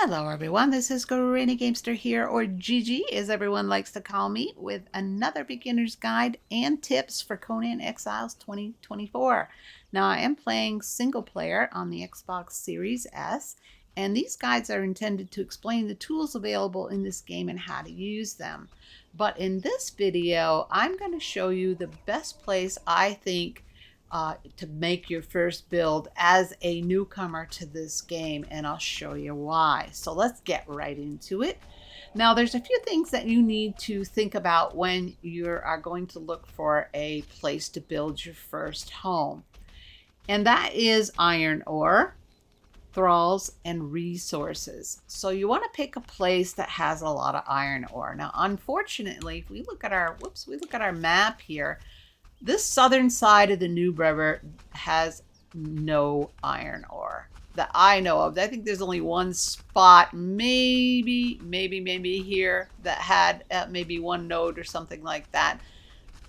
Hello everyone, this is Granny Gamester here, or Gigi as everyone likes to call me, with another beginner's guide and tips for Conan Exiles 2024. Now I am playing single player on the Xbox Series S, and these guides are intended to explain the tools available in this game and how to use them. But in this video, I'm going to show you the best place I think to make your first build as a newcomer to this game, and I'll show you why. So let's get right into it. Now there's a few things that you need to think about when you are going to look for a place to build your first home, and that is iron ore, thralls, and resources. So you want to pick a place that has a lot of iron ore. Now unfortunately, if we look at our map here, this southern side of the New River has no iron ore that I know of. I think there's only one spot, maybe here, that had maybe one node or something like that.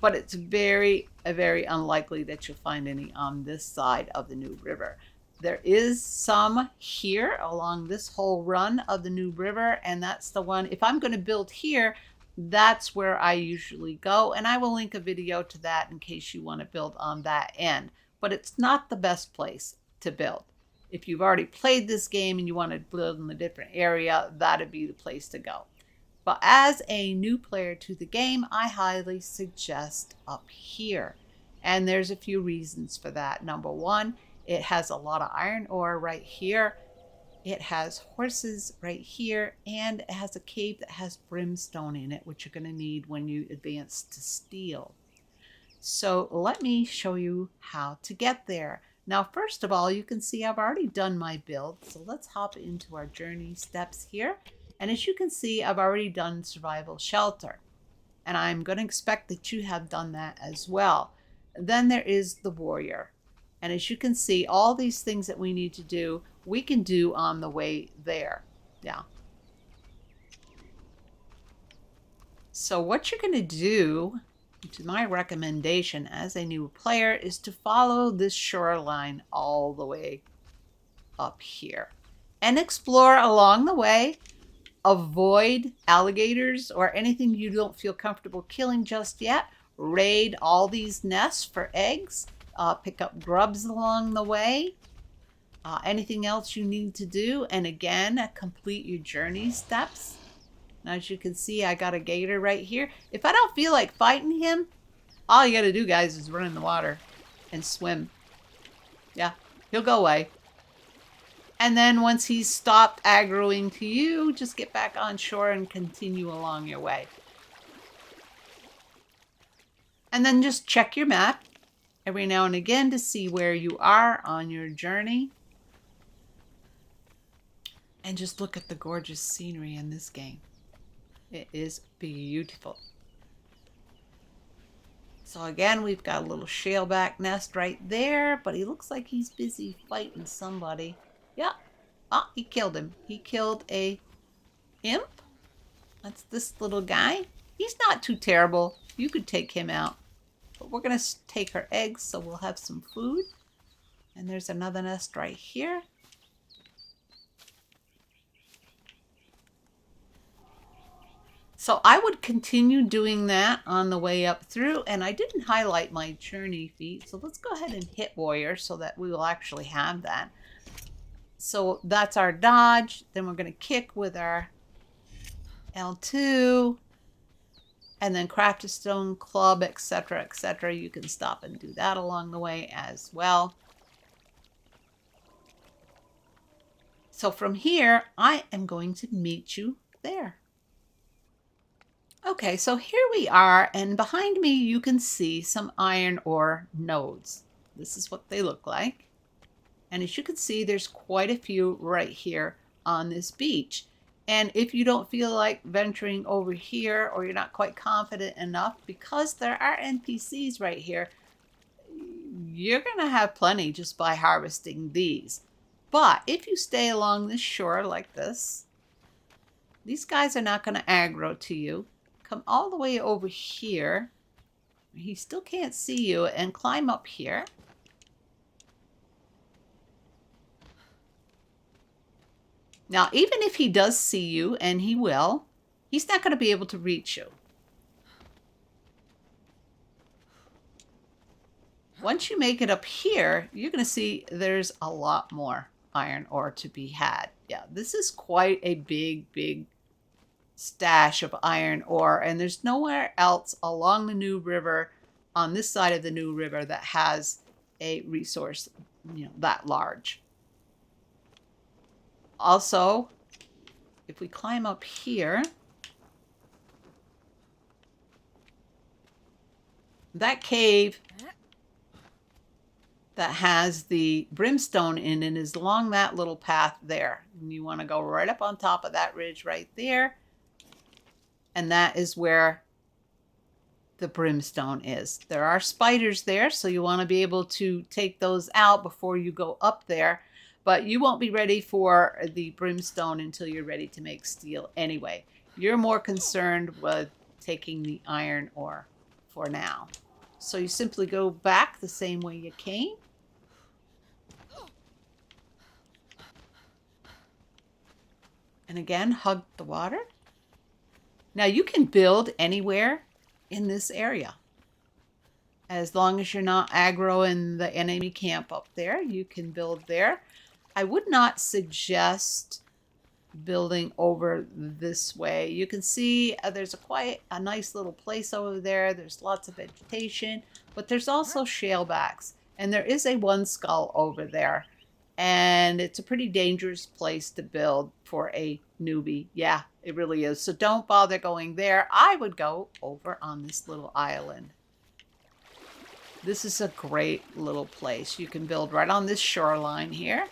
But it's very unlikely that you'll find any on this side of the New River. There is some here along this whole run of the New River, and that's the one. If I'm going to build here, that's where I usually go, and I will link a video to that in case you want to build on that end. But it's not the best place to build. If you've already played this game and you want to build in a different area, that'd be the place to go. But as a new player to the game, I highly suggest up here. And there's a few reasons for that. Number one, it has a lot of iron ore right here. It has horses right here, and it has a cave that has brimstone in it, which you're going to need when you advance to steel. So let me show you how to get there. Now, first of all, you can see I've already done my build. So let's hop into our journey steps here. And as you can see, I've already done survival shelter. And I'm going to expect that you have done that as well. Then there is the warrior. And as you can see, all these things that we need to do, we can do on the way there. Yeah. So what you're going to do, which is my recommendation as a new player, is to follow this shoreline all the way up here and explore along the way. Avoid alligators or anything you don't feel comfortable killing just yet. Raid all these nests for eggs. Pick up grubs along the way. Anything else you need to do, and again, complete your journey steps. Now, as you can see, I got a gator right here. If I don't feel like fighting him, all you gotta do, guys, is run in the water and swim. Yeah, he'll go away. And then once he's stopped aggroing to you, just get back on shore and continue along your way. And then just check your map every now and again to see where you are on your journey. And just look at the gorgeous scenery in this game. It is beautiful. So again, we've got a little shaleback nest right there, but he looks like he's busy fighting somebody. Yeah. Oh, he killed him. He killed a imp. That's this little guy. He's not too terrible. You could take him out. But we're going to take her eggs, so we'll have some food. And there's another nest right here. So I would continue doing that on the way up through, and I didn't highlight my journey feat, so let's go ahead and hit warrior so that we will actually have that. So that's our dodge. Then we're going to kick with our L2, and then craft a stone club, etc., etc. You can stop and do that along the way as well. So from here, I am going to meet you there. Okay, so here we are, and behind me you can see some iron ore nodes. This is what they look like. And as you can see, there's quite a few right here on this beach. And if you don't feel like venturing over here, or you're not quite confident enough, because there are NPCs right here, you're going to have plenty just by harvesting these. But if you stay along this shore like this, these guys are not going to aggro to you. Come all the way over here. He still can't see you, and climb up here. Now, even if he does see you, and he will, he's not going to be able to reach you. Once you make it up here, you're going to see there's a lot more iron ore to be had. Yeah, this is quite a big stash of iron ore, and there's nowhere else along the New River, on this side of the New River, that has a resource, that large. Also, if we climb up here, that cave that has the brimstone in it is along that little path there. And you want to go right up on top of that ridge right there. And that is where the brimstone is. There are spiders there, so you want to be able to take those out before you go up there. But you won't be ready for the brimstone until you're ready to make steel anyway. You're more concerned with taking the iron ore for now. So you simply go back the same way you came. And again, hug the water. Now you can build anywhere in this area. As long as you're not aggroing the enemy camp up there, you can build there. I would not suggest building over this way. You can see there's quite a nice little place over there. There's lots of vegetation, but there's also shalebacks. And there is a one skull over there. And it's a pretty dangerous place to build for a newbie. Yeah, it really is. So don't bother going there. I would go over on this little island. This is a great little place. You can build right on this shoreline here.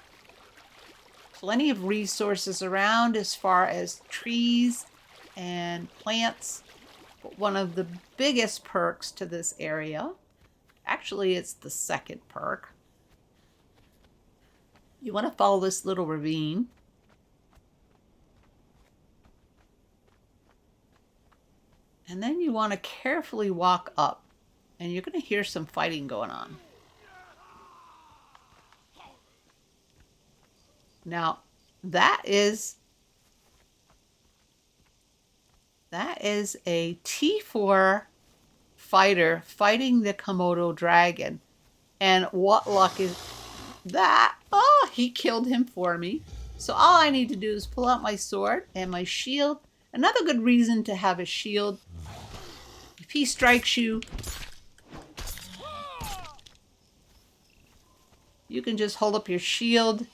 Plenty of resources around as far as trees and plants. But one of the biggest perks to this area, actually it's the second perk. You want to follow this little ravine. And then you want to carefully walk up. And you're going to hear some fighting going on. Now, that is a T4 fighter fighting the Komodo dragon. And what luck is that? Oh, he killed him for me. So all I need to do is pull out my sword and my shield. Another good reason to have a shield. If he strikes you, you can just hold up your shield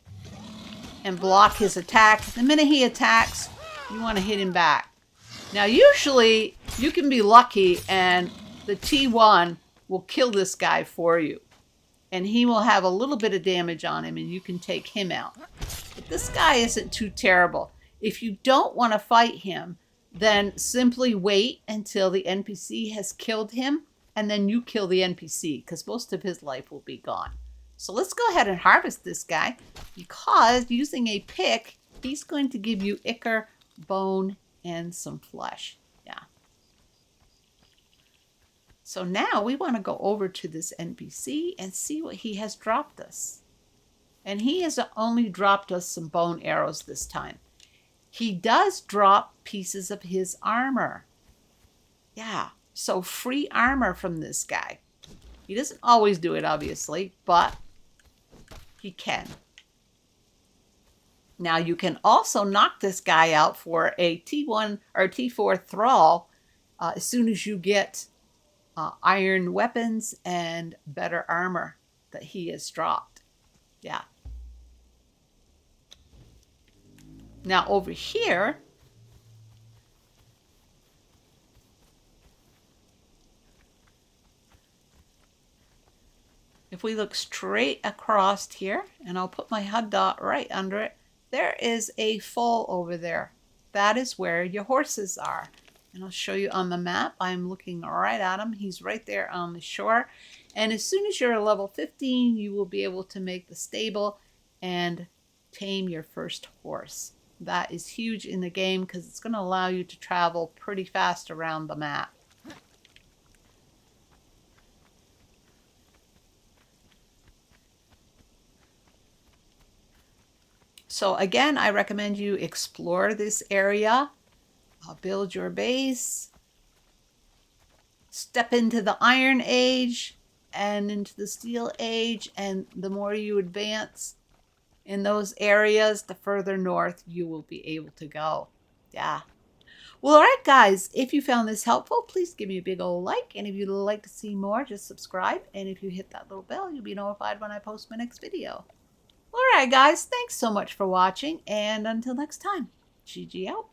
and block his attack. The minute he attacks, you want to hit him back. Now, usually you can be lucky and the T1 will kill this guy for you. And he will have a little bit of damage on him and you can take him out. But this guy isn't too terrible. If you don't want to fight him, then simply wait until the NPC has killed him and then you kill the NPC because most of his life will be gone. So let's go ahead and harvest this guy because using a pick, he's going to give you ichor, bone, and some flesh. Yeah. So now we want to go over to this NPC and see what he has dropped us. And he has only dropped us some bone arrows this time. He does drop pieces of his armor. Yeah, so free armor from this guy. He doesn't always do it, obviously, but he can. Now you can also knock this guy out for a T1 or T4 thrall as soon as you get iron weapons and better armor that he has dropped. Yeah. Now over here, if we look straight across here, and I'll put my HUD dot right under it, there is a fall over there. That is where your horses are. And I'll show you on the map. I'm looking right at him. He's right there on the shore. And as soon as you're level 15, you will be able to make the stable and tame your first horse. That is huge in the game because it's going to allow you to travel pretty fast around the map. So again, I recommend you explore this area, build your base, step into the Iron Age and into the Steel Age, and the more you advance in those areas, the further north you will be able to go. Yeah. Well, all right, guys, if you found this helpful, please give me a big old like. And if you'd like to see more, just subscribe. And if you hit that little bell, you'll be notified when I post my next video. All right, guys, thanks so much for watching. And until next time, GG out.